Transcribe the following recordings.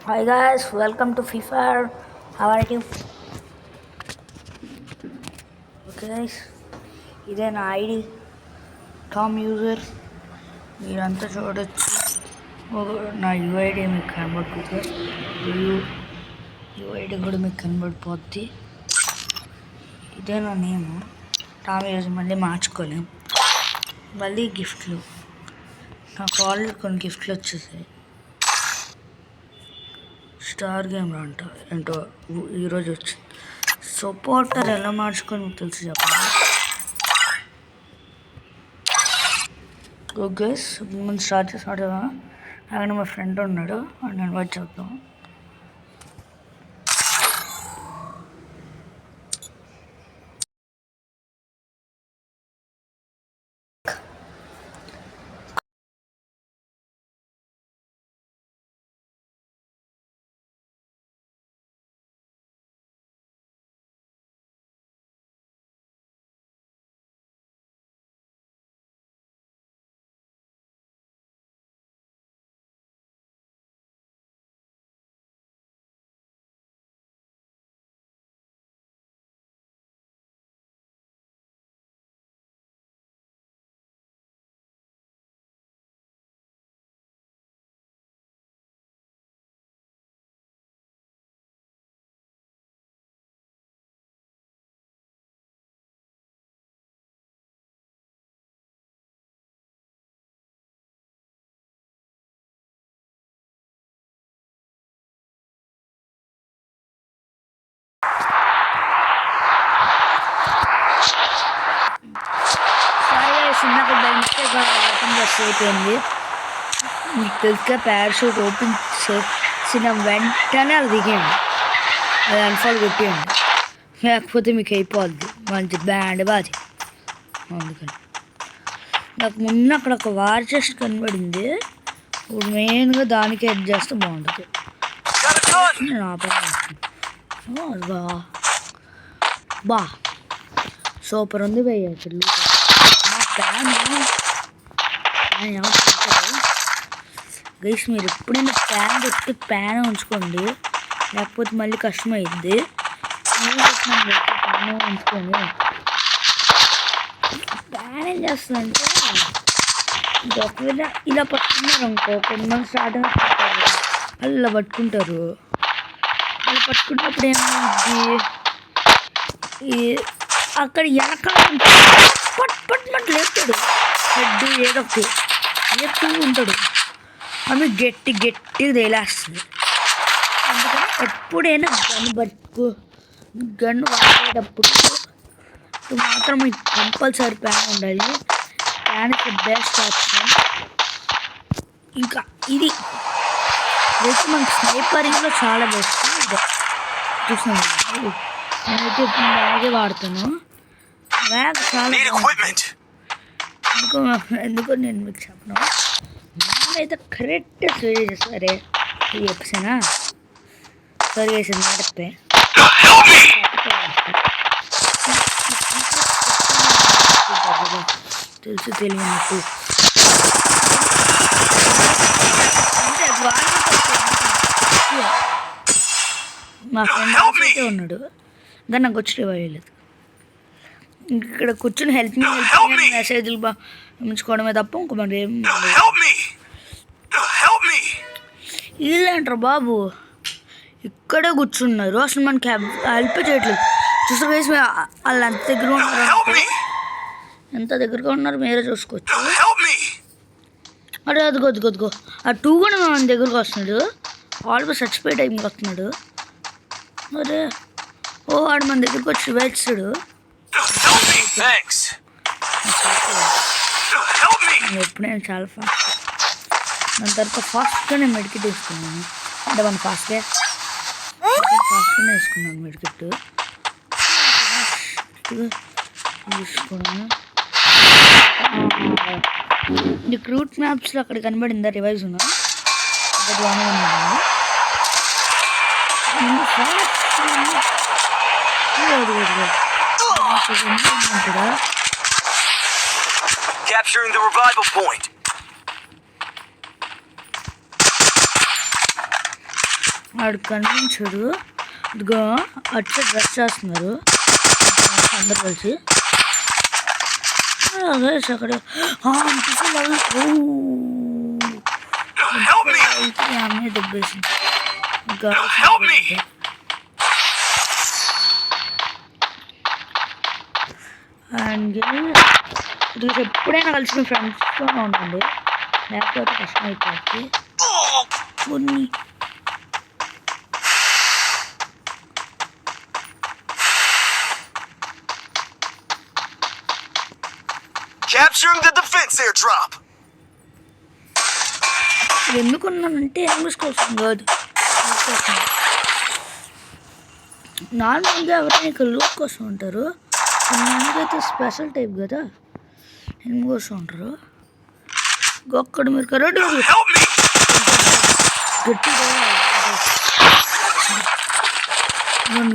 Hi guys, welcome to FIFA. How are you? Okay guys, ఇదే నా ID Tom user మీరంతా చూడొచ్చు. నా యూఐడి మీకు కనబడుతుంది, యూఐడి కూడా మీకు కనబడిపోద్ది. ఇదే నా నేమ్ టామ్ యూజర్. మళ్ళీ మార్చుకోలేం. మళ్ళీ గిఫ్ట్లు, నాకు ఆల్రెడీ కొన్ని గిఫ్ట్లు వచ్చేసాయి. స్టార్ గేమ్ అంట ఏంటో ఈరోజు వచ్చింది. సపోర్టర్ ఎలా మార్చుకొని మీకు తెలిసి చెప్పండి. ఓకే ముందు స్టార్ట్ చేస్తాడు. అక్కడ మా ఫ్రెండ్ ఉన్నాడు, అని ఇన్వైట్ చేద్దాం. నాకు బై మిస్టేక్ ఓపెన్ చేసి అయిపోయింది. మీకు తెలుసుగా పారాషూట్ ఓపెన్ చేసిన వెంటనే అది దిగేయండి, అది అన్ఫాల్ కొట్టేయండి, లేకపోతే మీకు అయిపోద్ది మంచి బ్యాండ్ బాజీ. అందుకని నాకు ముందు అక్కడ ఒక వార్ చెస్ట్ కనబడింది. ఇప్పుడు మెయిన్గా దానికి హెడ్ చేస్తే బాగుంటుంది. నేను బా బా సూపర్ ఉంది భయ్య. అసలు గైస్ మీరు ఎప్పుడైనా ప్యాన్ పెట్టి ప్యాన్ ఉంచుకోండి, లేకపోతే మళ్ళీ కష్టమైద్ది. ప్యాన్ ఉంచుకొని ప్యాన్ ఏం చేస్తుందంటే ఒకవేళ ఇలా పట్టుకున్నారు అనుకో, కొంతమంది స్టార్టింగ్ వాళ్ళు ఇలా పట్టుకుంటారు. అలా పట్టుకున్నప్పుడు ఏమైంది, అక్కడ వెనకాల పట్ పట్ పట్ లేపుతాడు హెడ్, ఏదో ఒకటి లేపుతూ ఉంటాడు. అవి గట్టిగా తేలేస్తుంది. అందుకని ఎప్పుడైనా గన్ వాడేటప్పుడు మాత్రం మీకు కంపల్సరీ ప్యాన్ ఉండాలి. Pan is the best option. ఇంకా ఇది మనకి స్నైపరింగ్లో చాలా బెస్ట్. చూస్తున్నాను నేనైతే ఇప్పుడు బ్యాగే వాడుతాను. బ్యాగ్ చాలా ఎందుకో నేను మీకు చెప్పను. నేనైతే కరెక్ట్ సరే ఈ ఎపిసోనా సరి వేసింది నడిపే తెలుసు తెలియనట్టు మా ఫ్రెండ్ అయితే ఉన్నాడు, కానీ నాకు వచ్చి ఇవ్వలేదు. ఇక్కడ కూర్చొని హెల్ప్ మీ మెసేజ్లు ఉంచుకోవడమే తప్ప ఇంకో మరి ఏం వీళ్ళంటారు బాబు. ఇక్కడే కూర్చున్నారు, అసలు మనకి హెల్ప్ చేయట్లేదు. చూసారు వేసి వాళ్ళు ఎంత దగ్గరగా ఉన్నారు, ఎంత దగ్గరగా ఉన్నారు మీరే చూసుకోవచ్చు. అదే అదిగో ఆ 2 కూడా మన దగ్గరకు వస్తున్నాడు. ఆల్మోస్ట్ చచ్చిపోయే టైంకి వస్తున్నాడు. అదే వాడు మన దగ్గరకు వచ్చి వేస్తాడు. ఎప్పుడైనా చాలా ఫాస్ట్. దాని తర్వాత ఫాస్ట్గా నేను మెడికెట్ వేసుకున్నాను. అంటే మనం ఫాస్ట్గానే వేసుకున్నాను మెడికెట్ తీసుకున్నాను. నీకు రూట్ మ్యాప్స్లో అక్కడ కనబడిందా రివైజ్ ఉన్నా అక్కడ బాగానే ఉన్నాను. Capturing the revival point. వాడు కనిపించాడు. ఇదిగో అట్లా డ్రెస్ చేస్తున్నారు అందరు కలిసి. అక్కడ అమ్మాయి దెబ్బేసింది. అండ్ ఇది ఎప్పుడైనా కలిసి మీ ఫ్రెండ్స్తో ఉండండి, లేకపోతే కష్టం అయిపోతుంది. కొన్ని Capturing the defense airdrop. ఎందుకున్నానంటే ఇంగ్లీష్ కోసం కాదు, నార్మల్గా ఎవరైనా ఇక్కడ లూట్ కోసం ఉంటారు. అయితే స్పెషల్ టైప్ కదా, ఎనిమిది కోసం ఉంటారు. ఒక్కడ మీరు కరెక్ట్ గట్టిగా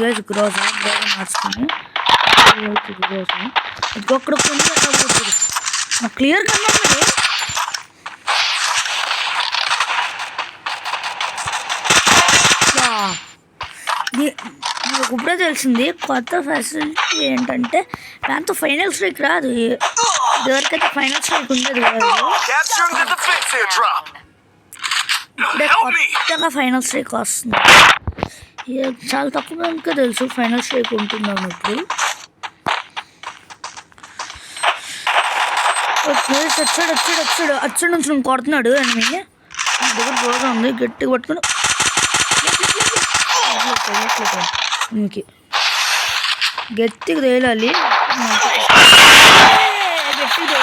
వేసి గ్రోస్ బాగా మార్చుకొని గ్రోస్ ఇంకొక్కడ కొంచెం నాకు క్లియర్ కన్నా నాకు ఇప్పుడే తెలిసింది. కొత్త ఫెసిలిటీ ఏంటంటే దాంతో ఫైనల్ స్ట్రైక్ రాదు, ఎవరికైతే ఫైనల్ స్ట్రైక్ ఉండదు ఇప్పుడే కొత్తగా ఫైనల్ స్ట్రైక్ వస్తుంది. చాలా తక్కువ మందికే తెలుసు ఫైనల్ స్ట్రైక్ ఉంటుంది అన్నప్పుడు. వచ్చాడు నుంచి కొడుతున్నాడు అని దగ్గర రోజా ఉంది. గట్టిగా పట్టుకుని గట్టిగా తేలాలి, గట్టిగా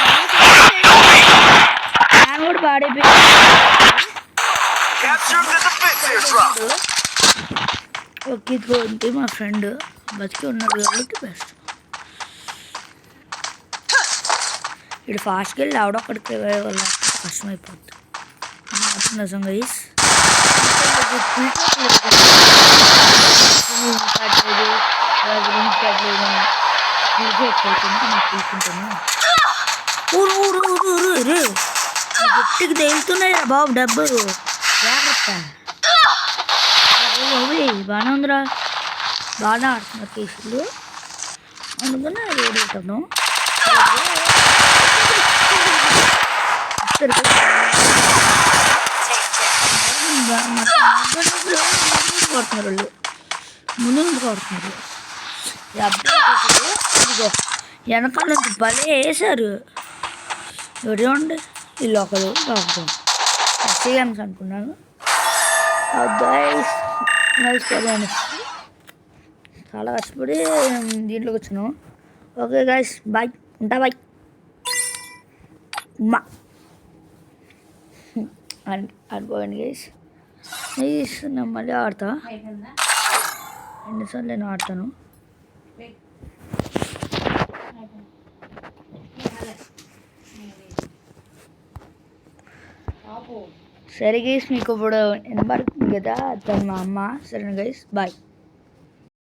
ఫ్యాన్ కూడా పాడైపోయింది. ఓకే ఇదిగోండి మా ఫ్రెండ్ బతికి ఉన్నాడు కాబట్టి బెస్ట్. ఇటు ఫాస్ట్గా వెళ్ళి ఆవిడొక్కడికి వల్ల కష్టమైపోద్ది నిజం గైస్. గట్టికి తేలుతున్నాయి రా బాబు డబ్బు, జాగ్రత్త. బాగానే ఉందిరా, బాగానే ఆడుతున్నారు కేసులు, అందుకనే ఏడుతాను. కొడుతున్నారు వాళ్ళు, ముందు నుంచి కొడుతున్నారు. ఇదిగో వెనకాల నుంచి భలే వేసారు. చూడండి వీళ్ళు ఒకరు బాగుంటాం గేమ్స్ అనుకున్నాను. చాలా కష్టపడి దీంట్లోకి వచ్చాను. ఓకే గైస్ బాయ్, ఉంటా బాయ్. మా అనుకోండి గైస్, నేను మళ్ళీ ఆడతా. ఎన్నిసార్లు నేను ఆడతాను. సరే గైస్, మీకు ఇప్పుడు వినబడుతుంది కదా తను మా అమ్మ. సరే గైస్ బాయ్.